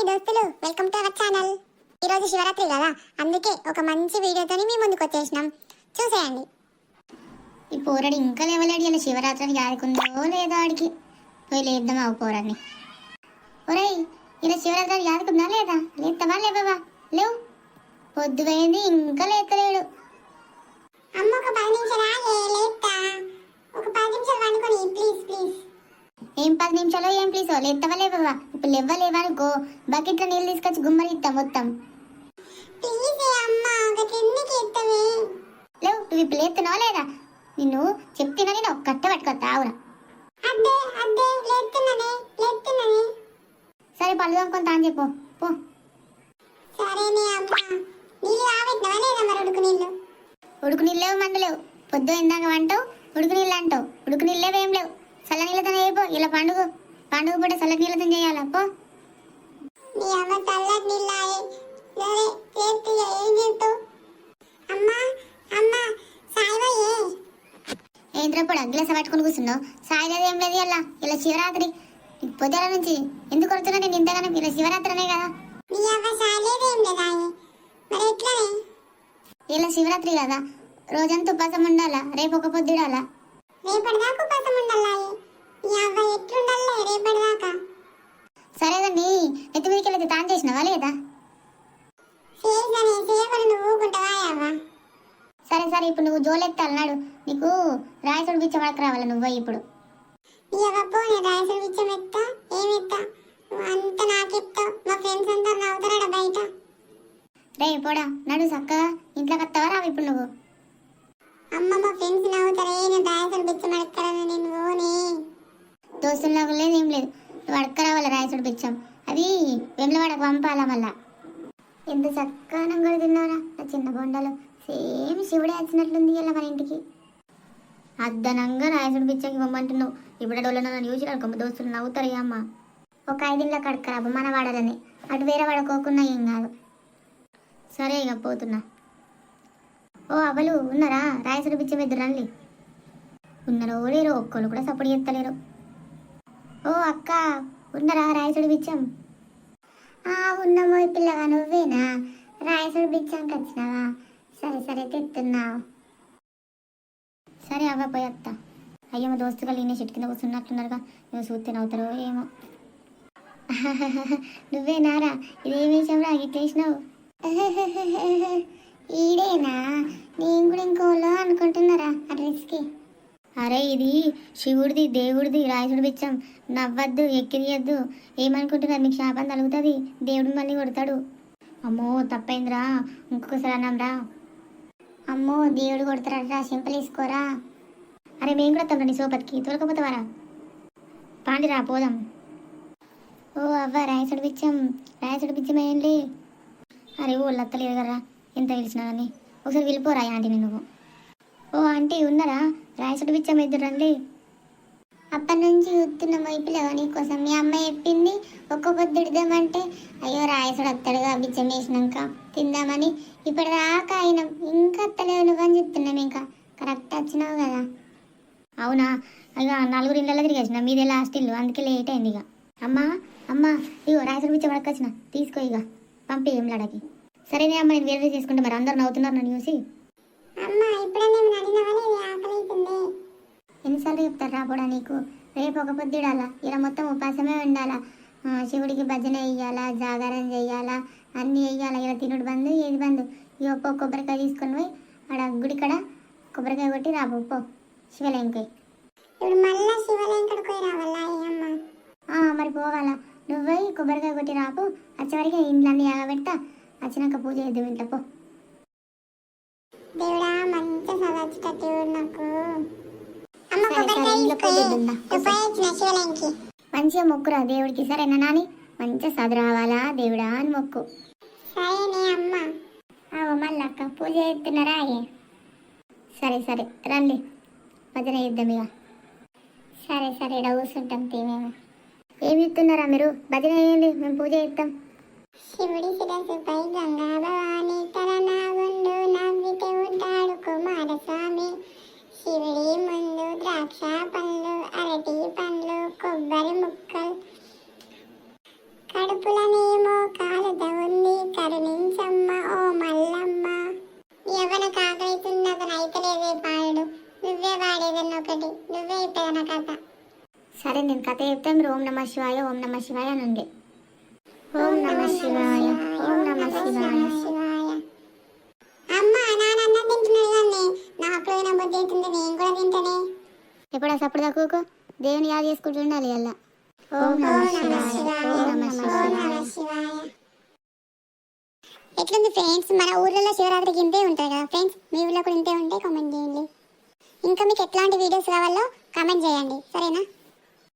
Hi దోస్తులు, welcome to our channel. ఈరోజు శివరాత్రి కదా, అందుకే ఒక మంచి వీడియోతో మీ ముందుకు వచ్చేసినాం. చూసేయండి. ఈ పోరడు ఇంకా లేవలేడు. ఇలా శివరాత్రికి ఆడుకుందో లేదో ఆడికి పోయి లేద్దాం ఆ పోరాడిని. ఒరేయ్, ఇలా శివరాత్రికి ఆడుకుందా లేదా? లేస్తావా లేవా? లేవు, పొద్దు పోయింది ఇంకా లేతలేడు. అమ్మ ఒక 10 నిమిషాలు లేస్తా. ఒక 10 నిమిషాలు వండుకొని ప్లీజ్ ప్లీజ్. ఏం 10 నిమిషాలు ఏం ప్లీజ్? లేస్తావా లేవా? ఇప్పుడు లేవా అనుకో, బకెట్లో నీళ్ళు తీసుకొచ్చి గుమ్మరి ఇస్తాం మొత్తం. ప్లీజ్ అమ్మ, గట్లెందుకు ఎత్తవే? లేవు, నువ్వు ఇప్పుడు లేస్తున్నావా లేదా? నిన్ను చెప్తున్నా, నేను కట్ట పట్టుకొస్తా ఆవురా. అద్దే అద్దే, లేస్తున్నానే. సరే పళ్ళు తోముకొని తాను చెప్పు పో. సరేనే అమ్మ. నీళ్ళు ఆవెట్టినవా లేదా మరి? ఉడుకు నీళ్ళు లేవు, మందు లేవు. పొద్దు ఇందాక వంటావు, ఉడుకు నీళ్ళు అంటావు. ఉడుకు నీళ్ళు లేవు, ఏం లేవు. చల్ల నీళ్ళతో అయిపో. ఇలా పండుగ పూట చల్ల నీళ్ళతో చేయాలా పో. నీ అమ్మ చల్లటి నీళ్ళాయే. సరే చేస్తూ ఏం చేస్తావు? అమ్మా అమ్మా, సాయిబాయే. ఏంద్రప్పుడు అగ్గిలస పట్టుకుని కూర్చున్నావు? సాయిలేదు ఏం లేదు. ఇలా శివరాత్రి పొద్దుల నుంచి ఎందుకు కొడుతున్నా నేను ఇంతగానో? ఇలా శివరాత్రి అనే కదా. నీ అవ్వ సాయలేదేం లేదాయే, మరి ఎట్లనే? ఇలా శివరాత్రి కదా, రోజంతా ఉపాసం ఉండాలా, రేపు ఒక పొద్దుడాలా. రేపటిదాకా ఉపాసం ఉండాలాయే. నీ అవ్వ ఎట్లుండాలే రేపటిదాకా? సరే కానీ ఎత్తి మీదకి వెళ్ళి తాను చేసినావా లేదా? చేసిననే, చేయకుండా నువ్వు ఊకుంటావా అవ్వ? సరే ఇప్పుడు నువ్వు జోలెత్తాలన్నాడు. నీకు రాయసుడు బిచ్చం వరకు రావాలి నువ్వు ఇప్పుడు. నీ అవ్వ పో, నేను రాయసుడు బిచ్చం ఎత్తా. ఏమెత్తా? నువ్వు అంతా నాకెత్తావు. మా ఫ్రెండ్స్ అంతా నవ్వుతారా బయట. రే పోడా, నడు చక్కగా ఇంట్లోకి వస్తావా రావు ఇప్పుడు నువ్వు? అమ్మ మా ఫ్రెండ్స్ నవ్వుతారే, నేను రాయసుడు బిచ్చం అడగతారని నేను పోనే. దోస్తులు నాకు లేదు ఏం లేదు, నువ్వు అడక్క రావాలి రాయసుడు బిచ్చం. అది వెంబలవాడకు పంపాలా మళ్ళా. ఎంత చక్కగా కూడా తిన్నారా నా చిన్న బొండలు. సేమ్ శివుడే వచ్చినట్లుంది ఇలా మన ఇంటికి. అద్దనంగా రాయసుడు బిచ్చకి పంపంటున్నావు. ఇప్పుడు డోళ్ళ నన్ను చూసి అడగమ్మ దోస్తులు నవ్వుతారు అమ్మ. ఒక 5 ఇళ్ళకి అడక్కరాబు మన వాడాలని, అటు వేరే వాడుకోకున్నా ఏం కాదు. సరే ఇక పోతున్నా. ఓ అవ్వలు ఉన్నారా? రాయసుడు బిచ్చం ఎదురు రండి. ఉన్నారో లేరు, ఒక్కళ్ళు కూడా సపోర్ట్ చేస్తలేరు. ఓ అక్క ఉన్నారా? రాయసుడు బిచ్చం. ఉన్నామో పిల్లగా, నువ్వేనా రాయసుడు బిచ్చంకి వచ్చినావా? సరే తెస్తున్నావు. సరే అవ్వ పోయి వస్తా. అయ్యో మా దోస్తుగా ఈయన చెట్టు కింద కూర్చున్నట్లున్నారుగా, నువ్వు చూస్తే నవ్వుతారో ఏమో. నువ్వేనారా? ఇదేం విషయంలో ఇట్లేసినావు? ఈడేనా? నేను కూడా ఇంకోలో అనుకుంటున్నారా అడ్రస్కి? అరే ఇది శివుడిది, దేవుడిది రాయసుడు బిచ్చం. నవ్వద్దు, ఎక్కిరియద్దు. ఏమనుకుంటున్నారు? మీకు శాపం తలుగుతుంది, దేవుడు మళ్ళీ కొడతాడు. అమ్మో తప్పైందిరా, ఇంకొకసారి అన్నాంరా. అమ్మో దేవుడు కొడతారా, సింపుల్ వేసుకోరా. అరే మేము కూడా వస్తాం నీ సోపతికి, తోలకపోతావారా? పాండిరా పోదాం. ఓ అవ్వ రాయసుడు బిచ్చం ఏంటి? అరే ఓ లత్తలేదు కదా, ఎంత పిలిచినా కానీ ఒకసారి వెళ్ళిపోరా ఆంటీని నువ్వు. ఓ ఆంటీ ఉన్నారా? రాయసుడు బిచ్చం ఎదురు రండి. అప్పటి నుంచి చూస్తున్నాం అయిపోలేవా నీకోసం. మీ అమ్మ చెప్పింది ఒక్కొక్క తిడదామంటే, అయ్యో రాయసుడు వస్తాడుగా బిచ్చం వేసినాక తిందామని. ఇప్పటిదాకా అయినాం, ఇంకా వస్తలేవు నువ్వని చెప్తున్నాం. ఇంకా కరెక్ట్ వచ్చినావు కదా. అవునా? ఇక 4 ఇళ్ళలో తిరిగేసిన, మీదే లాస్ట్ ఇల్లు, అందుకే లేట్ అయింది. ఇక అమ్మా ఇగో రాయసుడు బిచ్చం పడకొచ్చిన, తీసుకో ఇక పంపి ఏం లాడకి. సరేనే అమ్మ, నేను వేరే చేసుకుంటే మరి అందరు నవ్వుతున్నారు నన్ను చూసి. ఎన్నిసార్లు చెప్తారు రాబోడా నీకు? రేపు ఒక పొద్దుడాలా, ఇలా మొత్తం ఉపాసమే ఉండాలా. శివుడికి భజన వేయాలా, జాగారం చెయ్యాలా, అన్నీ వేయాలా. ఇలా తినుడు బంధు, ఏది బంధు. ఇక కొబ్బరికాయ తీసుకొని పోయి ఆడ గుడి కడ కొబ్బరికాయ కొట్టి రాబో పో శివలింగకి. మరి పోవాలా? నువ్వు పోయి కొబ్బరికాయ కొట్టి రాపు. వచ్చేవరికి ఇంట్లో అన్ని పెడతా, వచ్చినాక పూజ చేద్దాం ఇంట్లో పో. దేవుడా మంచి సదాచిటట్టు నాకు. మంచిగా మొక్కురా దేవుడికి, సరేనా నాని? మంచిగా సదరావాలా దేవుడా అని మొక్కు. సరేనే అమ్మ. మళ్ళీ అక్క పూజ చేస్తున్నారా? సరే రండి భజన చేద్దాం ఇక. సరే ఇక్కడ కూర్చుంటాం. మేము ఏమి ఇస్తున్నారా మీరు? భజన చేయండి, మేము పూజ చేస్తాం. శివుడి శిరసుపై గంగా భవాని తలనాగుండు నవ్వితే ఉంటాడు కుమారస్వామి. శివుడి ముందు ద్రాక్ష పండ్లు, అరటి పండ్లు, కొబ్బరి ముక్కలు, కడుపులనేమో నువ్వే చెప్పేది నా కథ. సరే నేను కథ చెప్తే మీరు ఓం నమ శివాయ ఓం నమ శివాయ అని ఉండే. ఓం నమ శివాయ ఓం నమ శివాయ. అమ్మ నాన్న అన్నం తింటున్నాడు కానీ నాకు ఏమైనా బుద్ధి అవుతుంది, నేను కూడా తింటానే. ఎప్పుడు అసప్పుడు తక్కువ దేవుని యాద చేసుకుంటూ ఉండాలి అలా. ఓం నమ శివాయ ఓం నమ శివాయ. ఎట్లుంది ఫ్రెండ్స్, మన ఊర్లలో శివరాత్రికి ఇంతే ఉంటాయి కదా ఫ్రెండ్స్, మీ ఊర్లో కూడా ఇంతే ఉంటే కామెంట్ చేయండి. ఇంకా మీకు ఎట్లాంటి వీడియోస్ కావాలో కామెంట్ చేయండి, సరేనా?